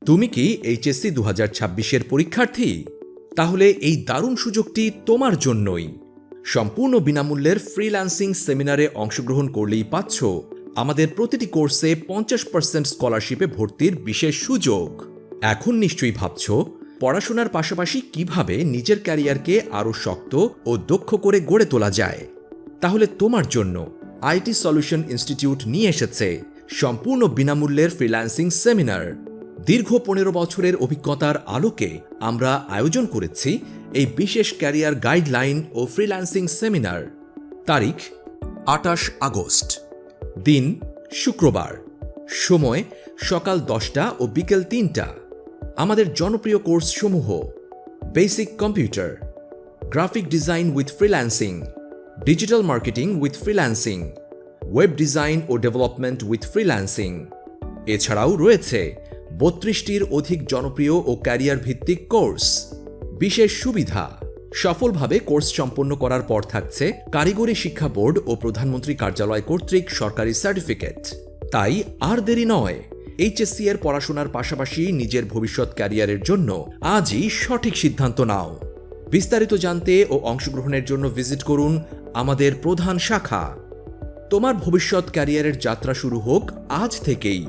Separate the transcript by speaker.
Speaker 1: তুমি কি এইচএসসি 2026-এর পরীক্ষার্থী? তাহলে এই দারুণ সুযোগটি তোমার জন্যই। সম্পূর্ণ বিনামূল্যের ফ্রিল্যান্সিং সেমিনারে অংশগ্রহণ করলেই পাচ্ছ আমাদের প্রতিটি কোর্সে 50% স্কলারশিপে ভর্তির বিশেষ সুযোগ। এখন নিশ্চয়ই ভাবছ পড়াশোনার পাশাপাশি কিভাবে নিজের ক্যারিয়ারকে আরও শক্ত ও দক্ষ করে গড়ে তোলা যায়। তাহলে তোমার জন্য আইটি সলিউশন ইনস্টিটিউট নিয়ে এসেছে সম্পূর্ণ বিনামূল্যের ফ্রিল্যান্সিং সেমিনার। দীর্ঘ 15 বছরের অভিজ্ঞতার আলোকে আমরা আয়োজন করেছি এই বিশেষ ক্যারিয়ার গাইডলাইন ও ফ্রিল্যান্সিং সেমিনার। তারিখ 28 আগস্ট, দিন শুক্রবার, সময় সকাল 10টা ও বিকেল 3টা। আমাদের জনপ্রিয় কোর্সসমূহ: basic computer, graphic design with freelancing, digital marketing with freelancing, web design ও ডেভেলপমেন্ট উইথ ফ্রিল্যান্সিং। এছাড়াও রয়েছে 32টির অধিক জনপ্রিয় ও ক্যারিয়ার ভিত্তিক কোর্স। বিশেষ সুবিধা: সফলভাবে কোর্স সম্পন্ন করার পর থাকছে কারিগরি শিক্ষা বোর্ড ও প্রধানমন্ত্রী কার্যালয় কর্তৃক সরকারি সার্টিফিকেট। তাই আর দেরি নয়, এইচএসসি এর পড়াশোনার পাশাপাশি নিজের ভবিষ্যৎ ক্যারিয়ারের জন্য আজই সঠিক সিদ্ধান্ত নাও। বিস্তারিত জানতে ও অংশগ্রহণের জন্য ভিজিট করুন আমাদের প্রধান শাখা। তোমার ভবিষ্যৎ ক্যারিয়ারের যাত্রা শুরু হোক আজ থেকেই।